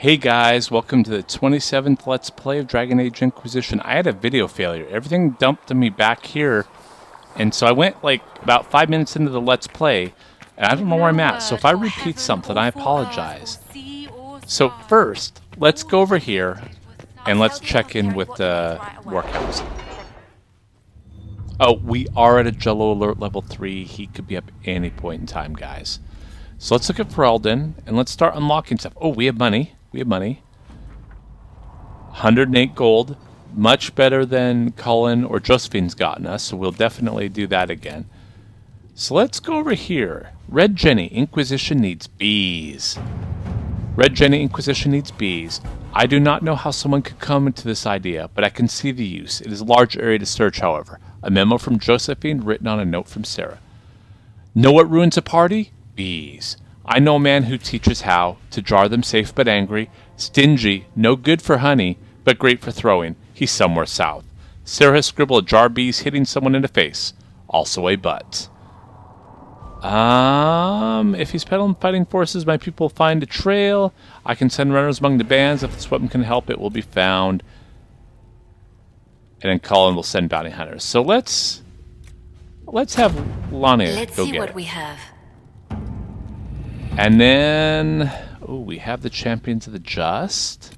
Hey guys, welcome to the 27th Let's Play of Dragon Age Inquisition. I had a video failure. Everything dumped to me back here, and so I went like about 5 minutes into the Let's Play, and I don't know where I'm at, so if I repeat something, I apologize. So first, let's go over here, and let's check in with the workhouse. Oh, we are at a Jello Alert level 3. He could be up any point in time, guys. So let's look at Ferelden, and let's start unlocking stuff. Oh, we have money. We have money. 108 gold. Much better than Cullen or Josephine's gotten us, so we'll definitely do that again. So let's go over here. Red Jenny, Inquisition needs bees. Red Jenny, Inquisition needs bees. I do not know how someone could come into this idea, but I can see the use. It is a large area to search, however. A memo from Josephine written on a note from Sarah. Know what ruins a party? Bees. I know a man who teaches how to jar them safe but angry, stingy, no good for honey, but great for throwing. He's somewhere south. Sarah has scribbled a jar bees hitting someone in the face. Also a butt. If he's peddling fighting forces, my people find a trail. I can send runners among the bands. If this weapon can help, it will be found. And then Colin will send bounty hunters. So let's have Lonnie Let's go see get what it. we have. And then, we have the Champions of the Just.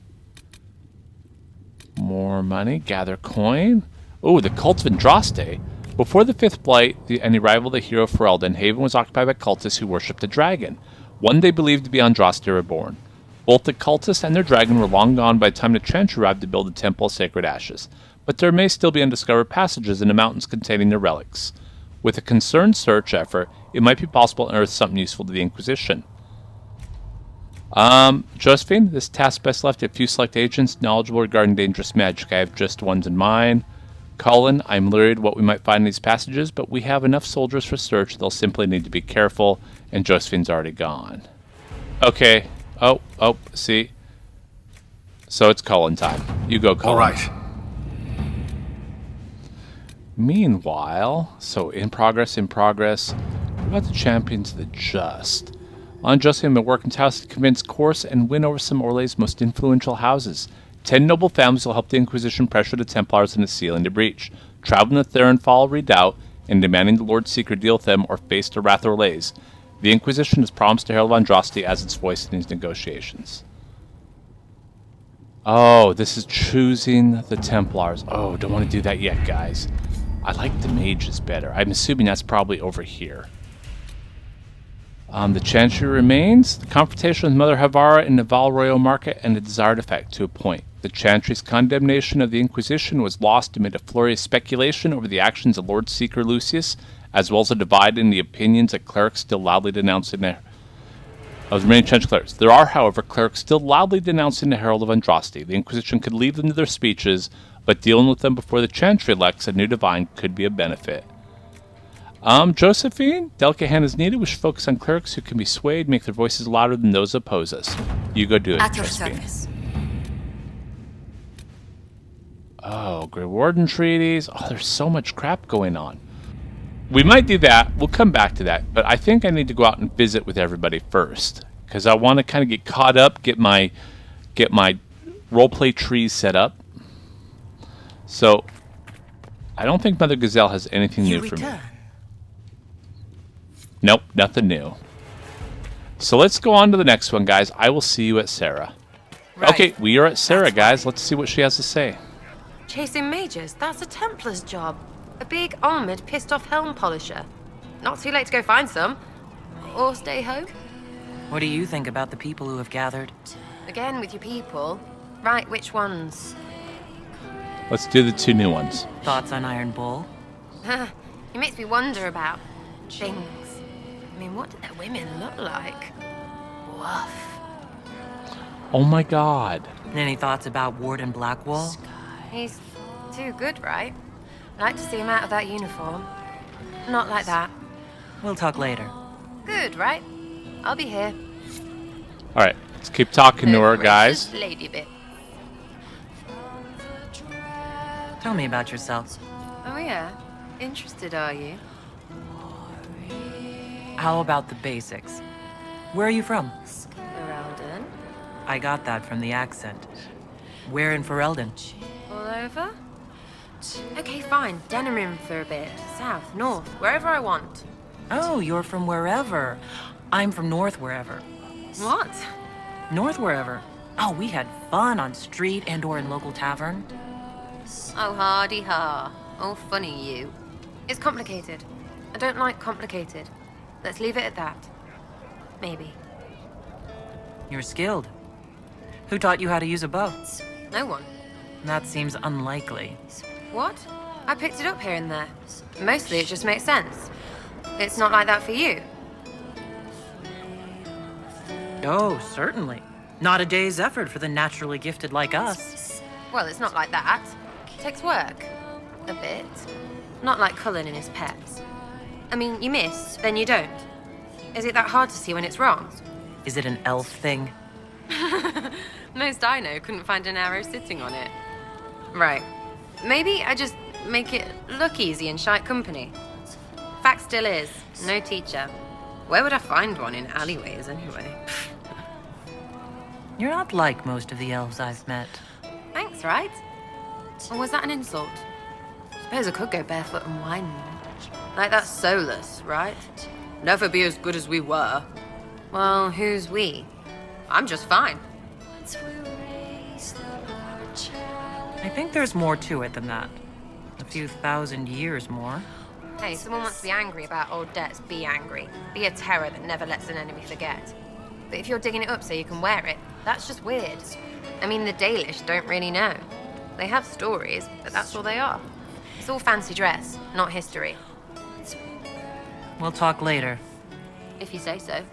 More money. Gather coin. The Cult of Andraste. Before the Fifth Blight and the arrival of the hero Ferelden, Haven was occupied by cultists who worshipped a dragon. One they believed to be Andraste reborn. Both the cultists and their dragon were long gone by the time the Trench arrived to build a temple of sacred ashes. But there may still be undiscovered passages in the mountains containing their relics. With a concerned search effort, it might be possible to unearth something useful to the Inquisition. Josephine, this task best left to a few select agents knowledgeable regarding dangerous magic. I have just ones in mind. Colin, I'm worried what we might find in these passages, but we have enough soldiers for search. They'll simply need to be careful, and Josephine's already gone. Okay. See? So it's Colin time. You go, Colin. All right. Meanwhile, so in progress. What about the Champions of the Just? On Josephine been working house to convince Corse and win over some Orlay's most influential houses. 10 noble families will help the Inquisition pressure the Templars into sealing the breach. Traveling to Therenfall Redoubt and demanding the Lord Seeker deal with them or face the wrath of Orlays. The Inquisition has promised to Herald of Andraste as its voice in these negotiations. Oh, this is choosing the Templars. Oh, don't want to do that yet, guys. I like the mages better. I'm assuming that's probably over here. The Chantry remains. The confrontation with Mother Havara in the Val Royal Market and the desired effect to a point. The Chantry's condemnation of the Inquisition was lost amid a flurry of speculation over the actions of Lord Seeker Lucius, as well as a divide in the opinions of clerics still loudly denouncing of the remaining Chantry clerics. There are, however, clerics still loudly denouncing the Herald of Andraste. The Inquisition could leave them to their speeches, but dealing with them before the Chantry elects a new divine could be a benefit. Josephine, delicate hand is needed. We should focus on clerics who can be swayed, make their voices louder than those who oppose us. You go do it, At your Josephine. service. Oh, Grey Warden treaties. Oh, there's so much crap going on. We might do that. We'll come back to that. But I think I need to go out and visit with everybody first. Because I want to kind of get caught up, get my roleplay trees set up. So, I don't think Mother Gazelle has anything new for me. Nope, nothing new. So let's go on to the next one, guys. I will see you at Sarah. Right. Okay, we are at Sarah, guys. Let's see what she has to say. Chasing mages, that's a Templar's job. A big, armored, pissed-off helm polisher. Not too late to go find some. Or stay home. What do you think about the people who have gathered? Again with your people. Right, which ones? Let's do the two new ones. Thoughts on Iron Bull? It makes me wonder about things. I mean, what do their women look like? Woof. Oh my god. Any thoughts about Warden Blackwall? He's too good, right? I'd like to see him out of that uniform. Not like that. We'll talk later. Good, right? I'll be here. Alright, let's keep talking to her, guys. Precious lady bit. Tell me about yourself. Oh yeah? Interested, are you? How about the basics? Where are you from? Ferelden? I got that from the accent. Where in Ferelden? All over? Okay, fine. Denerim for a bit. South, north, wherever I want. Oh, you're from wherever. I'm from north wherever. What? North wherever. Oh, we had fun on street and or in local tavern. Oh, hardy ha. Oh, funny you. It's complicated. I don't like complicated. Let's leave it at that. Maybe. You're skilled. Who taught you how to use a bow? No one. That seems unlikely. What? I picked it up here and there. Mostly it just makes sense. It's not like that for you. Oh, certainly. Not a day's effort for the naturally gifted like us. Well, it's not like that. It takes work. A bit. Not like Cullen and his pets. I mean, you miss, then you don't. Is it that hard to see when it's wrong? Is it an elf thing? Most I know couldn't find an arrow sitting on it. Right. Maybe I just make it look easy in shite company. Fact still is, no teacher. Where would I find one in alleyways anyway? You're not like most of the elves I've met. Thanks, right? Or was that an insult? Suppose I could go barefoot and whine more. Like that's soulless, right? Never be as good as we were. Well, who's we? I'm just fine. I think there's more to it than that. A few thousand years more. Hey, someone wants to be angry about old debts, be angry. Be a terror that never lets an enemy forget. But if you're digging it up so you can wear it, that's just weird. I mean, the Dalish don't really know. They have stories, but that's all they are. It's all fancy dress, not history. We'll talk later. If you say so.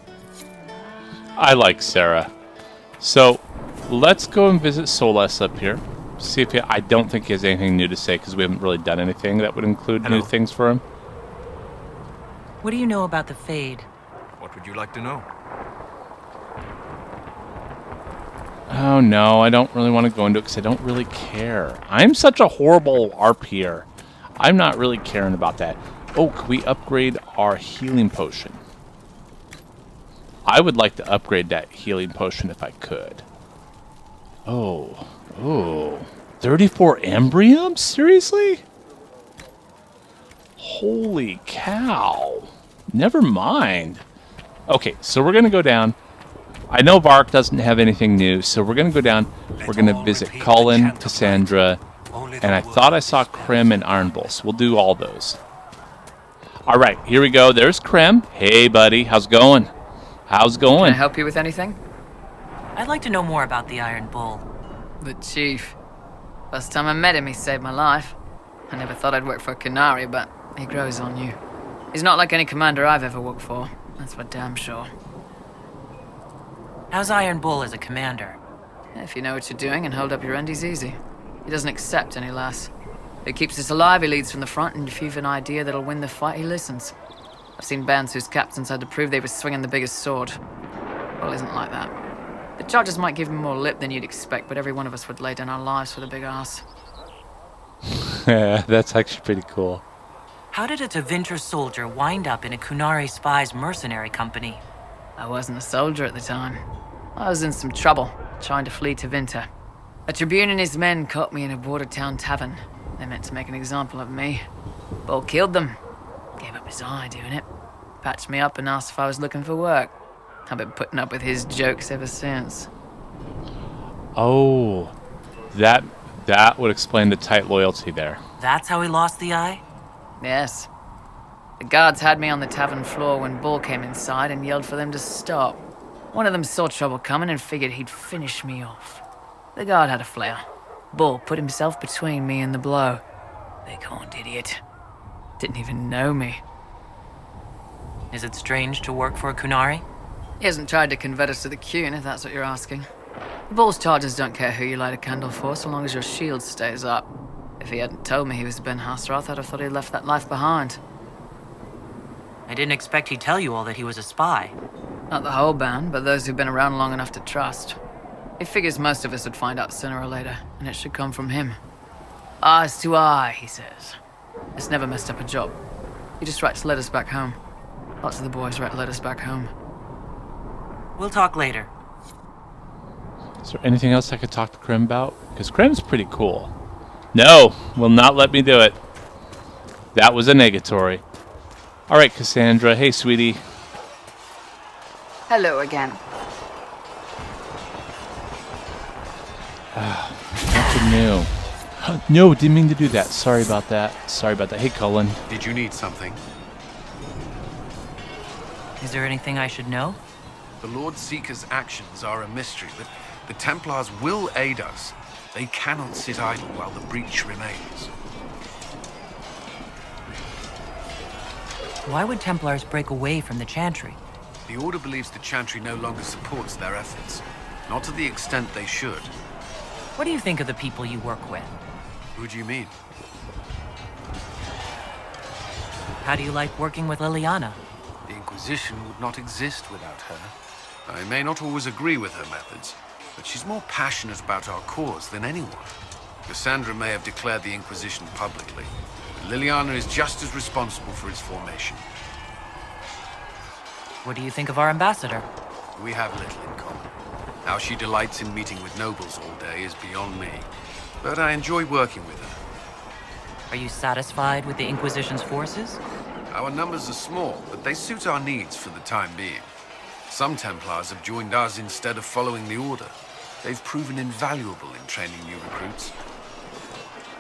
I like Sarah. So, let's go and visit Soles up here. See if I don't think he has anything new to say because we haven't really done anything that would include new things for him. What do you know about the Fade? What would you like to know? Oh no, I don't really want to go into it because I don't really care. I'm such a horrible RPer. I'm not really caring about that. Oh, can we upgrade our healing potion? I would like to upgrade that healing potion if I could. Oh, 34 embryums? Seriously? Holy cow. Never mind. Okay, so we're going to go down. I know Vark doesn't have anything new, so we're going to go down. We're going to visit Cullen, Cassandra, and I thought I saw Krem and Iron Bull, so we'll do all those. All right, here we go. There's Krem. Hey, buddy. How's it going? How's it going? Can I help you with anything? I'd like to know more about the Iron Bull. The chief. First time I met him, he saved my life. I never thought I'd work for a Canary, but he grows on you. He's not like any commander I've ever worked for. That's for damn sure. How's Iron Bull as a commander? If you know what you're doing and hold up your end, he's easy. He doesn't accept any less. He keeps us alive, he leads from the front, and if you've an idea that'll win the fight, he listens. I've seen bands whose captains had to prove they were swinging the biggest sword. Bull isn't like that. The charges might give him more lip than you'd expect, but every one of us would lay down our lives for the big ass. Yeah, that's actually pretty cool. How did a Tevinter soldier wind up in a Kunari spy's mercenary company? I wasn't a soldier at the time. I was in some trouble, trying to flee to Vinter. A tribune and his men caught me in a border town tavern. They meant to make an example of me. Bull killed them. Gave up his eye doing it. Patched me up and asked if I was looking for work. I've been putting up with his jokes ever since. Oh, that would explain the tight loyalty there. That's how he lost the eye? Yes. The guards had me on the tavern floor when Bull came inside and yelled for them to stop. One of them saw trouble coming and figured he'd finish me off. The guard had a flare. Bull put himself between me and the blow. Big horned idiot. Didn't even know me. Is it strange to work for a Kunari? He hasn't tried to convert us to the Qun, if that's what you're asking. Bull's charges don't care who you light a candle for, so long as your shield stays up. If he hadn't told me he was Ben Hasroth, I'd have thought he'd left that life behind. I didn't expect he'd tell you all that he was a spy. Not the whole band, but those who've been around long enough to trust. He figures most of us would find out sooner or later, and it should come from him. Eyes to eye, he says. It's never messed up a job. He just writes letters back home. Lots of the boys write letters back home. We'll talk later. Is there anything else I could talk to Krim about? Because Krim's pretty cool. No, will not let me do it. That was a negatory. All right, Cassandra. Hey, sweetie. Hello again. Nothing new. No, didn't mean to do that. Sorry about that. Sorry about that. Hey, Cullen. Did you need something? Is there anything I should know? The Lord Seeker's actions are a mystery, but the Templars will aid us. They cannot sit idle while the breach remains. Why would Templars break away from the Chantry? The Order believes the Chantry no longer supports their efforts. Not to the extent they should. What do you think of the people you work with? Who do you mean? How do you like working with Liliana? The Inquisition would not exist without her. I may not always agree with her methods, but she's more passionate about our cause than anyone. Cassandra may have declared the Inquisition publicly, but Liliana is just as responsible for its formation. What do you think of our ambassador? We have little in common. How she delights in meeting with nobles all day is beyond me, but I enjoy working with her. Are you satisfied with the Inquisition's forces? Our numbers are small, but they suit our needs for the time being. Some Templars have joined us instead of following the Order. They've proven invaluable in training new recruits.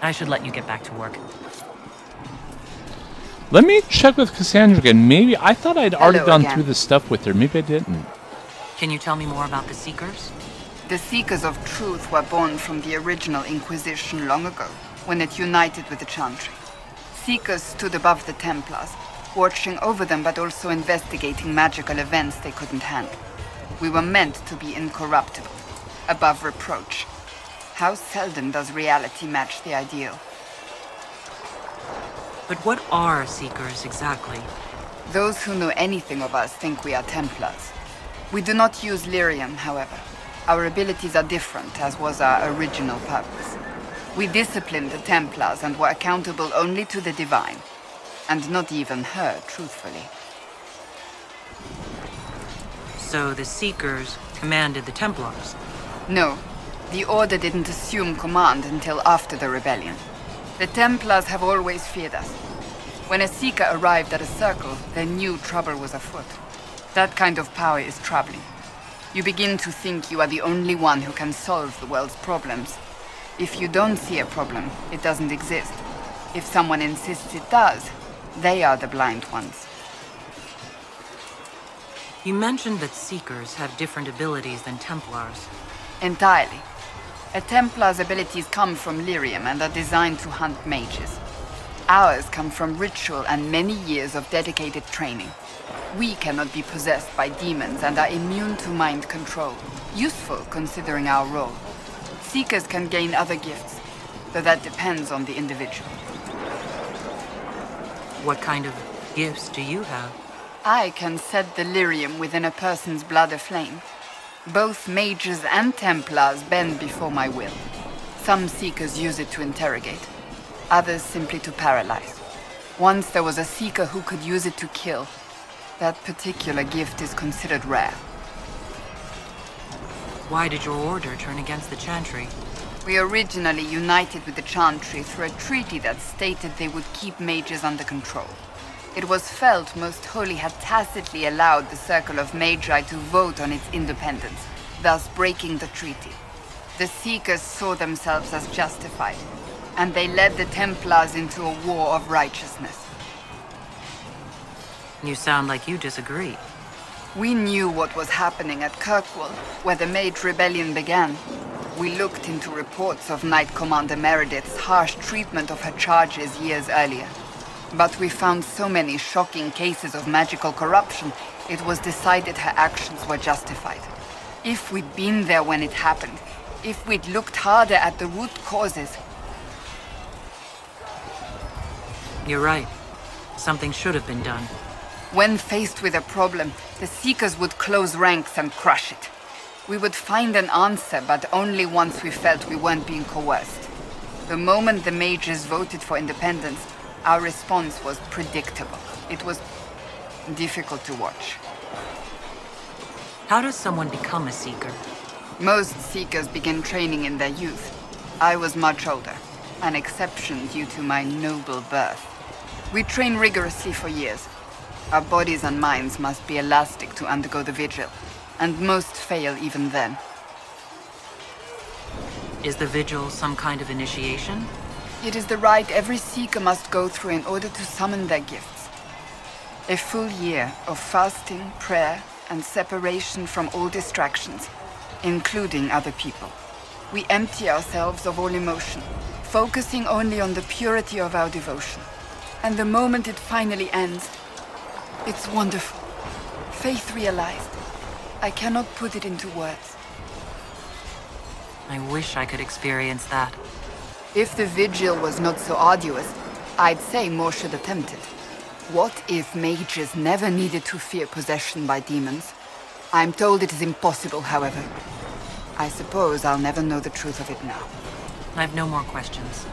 I should let you get back to work. Let me check with Cassandra again. Maybe I thought I'd already Hello gone again. through this stuff with her. Maybe I didn't. Can you tell me more about the Seekers? The Seekers of Truth were born from the original Inquisition long ago, when it united with the Chantry. Seekers stood above the Templars, watching over them but also investigating magical events they couldn't handle. We were meant to be incorruptible, above reproach. How seldom does reality match the ideal? But what are Seekers exactly? Those who know anything of us think we are Templars. We do not use lyrium, however. Our abilities are different, as was our original purpose. We disciplined the Templars and were accountable only to the Divine. And not even her, truthfully. So the Seekers commanded the Templars? No, the Order didn't assume command until after the rebellion. The Templars have always feared us. When a Seeker arrived at a circle, they knew trouble was afoot. That kind of power is troubling. You begin to think you are the only one who can solve the world's problems. If you don't see a problem, it doesn't exist. If someone insists it does, they are the blind ones. You mentioned that Seekers have different abilities than Templars. Entirely. A Templar's abilities come from lyrium and are designed to hunt mages. Ours come from ritual and many years of dedicated training. We cannot be possessed by demons and are immune to mind control. Useful considering our role. Seekers can gain other gifts, though that depends on the individual. What kind of gifts do you have? I can set the lyrium within a person's blood aflame. Both mages and Templars bend before my will. Some Seekers use it to interrogate, others simply to paralyze. Once there was a Seeker who could use it to kill. That particular gift is considered rare. Why did your order turn against the Chantry? We originally united with the Chantry through a treaty that stated they would keep mages under control. It was felt Most Holy had tacitly allowed the Circle of Magi to vote on its independence, thus breaking the treaty. The Seekers saw themselves as justified, and they led the Templars into a war of righteousness. You sound like you disagree. We knew what was happening at Kirkwall, where the Mage Rebellion began. We looked into reports of Knight Commander Meredith's harsh treatment of her charges years earlier. But we found so many shocking cases of magical corruption, it was decided her actions were justified. If we'd been there when it happened, if we'd looked harder at the root causes... You're right. Something should have been done. When faced with a problem, the Seekers would close ranks and crush it. We would find an answer, but only once we felt we weren't being coerced. The moment the mages voted for independence, our response was predictable. It was difficult to watch. How does someone become a Seeker? Most Seekers begin training in their youth. I was much older, an exception due to my noble birth. We train rigorously for years. Our bodies and minds must be elastic to undergo the vigil, and most fail even then. Is the vigil some kind of initiation? It is the rite every Seeker must go through in order to summon their gifts. A full year of fasting, prayer, and separation from all distractions, including other people. We empty ourselves of all emotion, focusing only on the purity of our devotion. And the moment it finally ends, it's wonderful. Faith realized. I cannot put it into words. I wish I could experience that. If the vigil was not so arduous, I'd say more should attempt it. What if mages never needed to fear possession by demons? I'm told it is impossible, however. I suppose I'll never know the truth of it now. I have no more questions.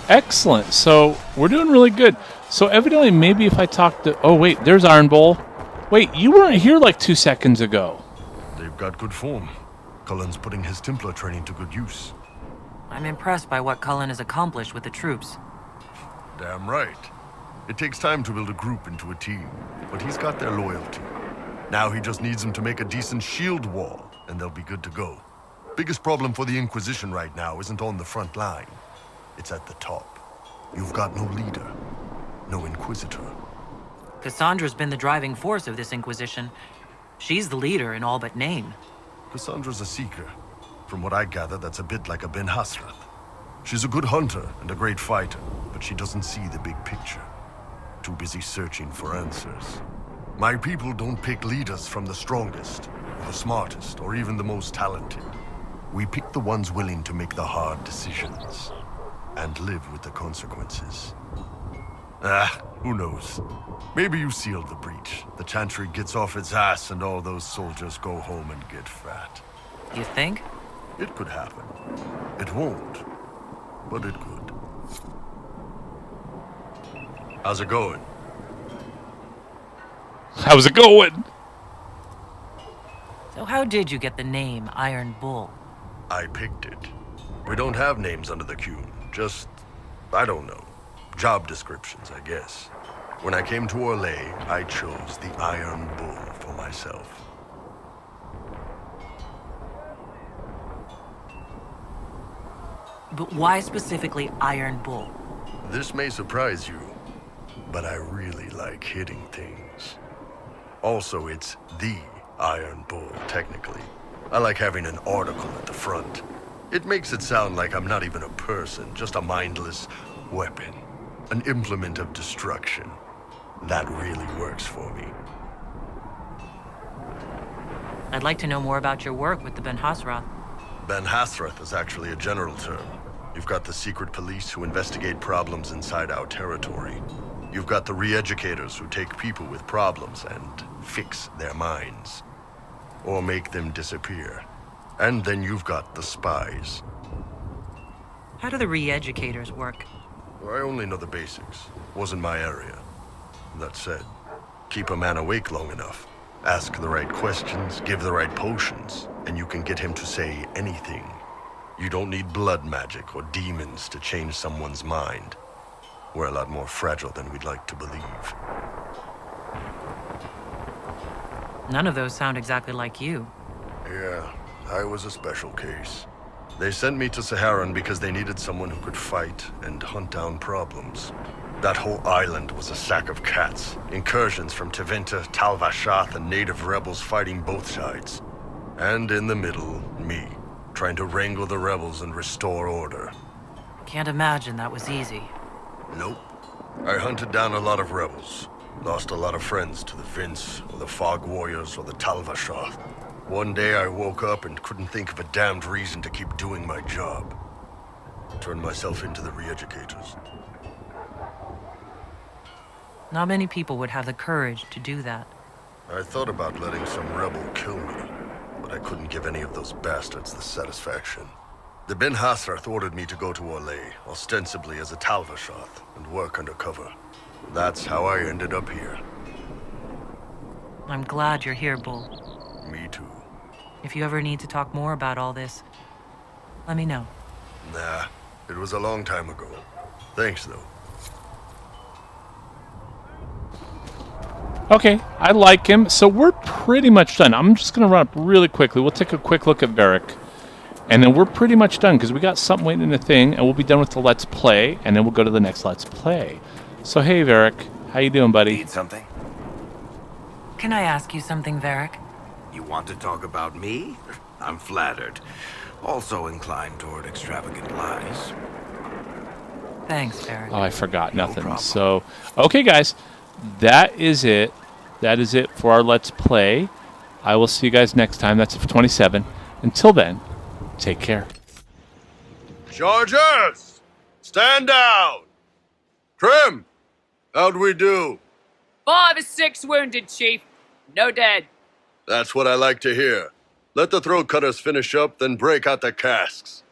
Excellent. So we're doing really good. So evidently, maybe if I talk to... Oh, wait, there's Iron Bull. Wait, you weren't here like 2 seconds ago. They've got good form. Cullen's putting his Templar training to good use. I'm impressed by what Cullen has accomplished with the troops. Damn right. It takes time to build a group into a team, but he's got their loyalty. Now he just needs them to make a decent shield wall, and they'll be good to go. Biggest problem for the Inquisition right now isn't on the front line. It's at the top. You've got no leader, no Inquisitor. Cassandra's been the driving force of this Inquisition. She's the leader in all but name. Cassandra's a seeker. From what I gather, that's a bit like a Ben Hasrath. She's a good hunter and a great fighter, but she doesn't see the big picture. Too busy searching for answers. My people don't pick leaders from the strongest, or the smartest, or even the most talented. We pick the ones willing to make the hard decisions, and live with the consequences. Who knows? Maybe you sealed the breach. The Chantry gets off its ass and all those soldiers go home and get fat. You think? It could happen. It won't, but it could. How's it going? How's it going? So how did you get the name Iron Bull? I picked it. We don't have names under the Qun. Just, I don't know. Job descriptions, I guess. When I came to Orlais, I chose the Iron Bull for myself. But why specifically Iron Bull? This may surprise you, but I really like hitting things. Also, it's the Iron Bull, technically. I like having an article at the front. It makes it sound like I'm not even a person, just a mindless weapon. An implement of destruction. That really works for me. I'd like to know more about your work with the Ben Hasrath. Ben Hasrath is actually a general term. You've got the secret police who investigate problems inside our territory. You've got the re-educators who take people with problems and fix their minds. Or make them disappear. And then you've got the spies. How do the re-educators work? I only know the basics. Wasn't my area. That said, keep a man awake long enough. Ask the right questions, give the right potions, and you can get him to say anything. You don't need blood magic or demons to change someone's mind. We're a lot more fragile than we'd like to believe. None of those sound exactly like you. Yeah, I was a special case. They sent me to Saharan because they needed someone who could fight and hunt down problems. That whole island was a sack of cats. Incursions from Tevinter, Tal Vashath, and native rebels fighting both sides. And in the middle, me, trying to wrangle the rebels and restore order. Can't imagine that was easy. Nope. I hunted down a lot of rebels. Lost a lot of friends to the Vince, or the Fog Warriors, or the Tal Vashath. One day I woke up and couldn't think of a damned reason to keep doing my job. Turned myself into the re-educators. Not many people would have the courage to do that. I thought about letting some rebel kill me, but I couldn't give any of those bastards the satisfaction. The Ben Hasrath ordered me to go to Orlais, ostensibly as a Tal Vashath, and work undercover. That's how I ended up here. I'm glad you're here, Bull. Me too. If you ever need to talk more about all this, let me know. Nah, it was a long time ago. Thanks, though. Okay, I like him. So we're pretty much done. I'm just going to run up really quickly. We'll take a quick look at Varric. And then we're pretty much done because we got something waiting in the thing. And we'll be done with the Let's Play. And then we'll go to the next Let's Play. So hey, Varric. How you doing, buddy? Need something? Can I ask you something, Varric? You want to talk about me? I'm flattered. Also inclined toward extravagant lies. Thanks, Varric. Oh, I forgot nothing. problem. So, okay, guys. That is it. That is it for our Let's Play. I will see you guys next time. That's it for 27. Until then, take care. Chargers! Stand down! Trim! How'd we do? 5 or 6 wounded, Chief. No dead. That's what I like to hear. Let the throat cutters finish up, then break out the casks.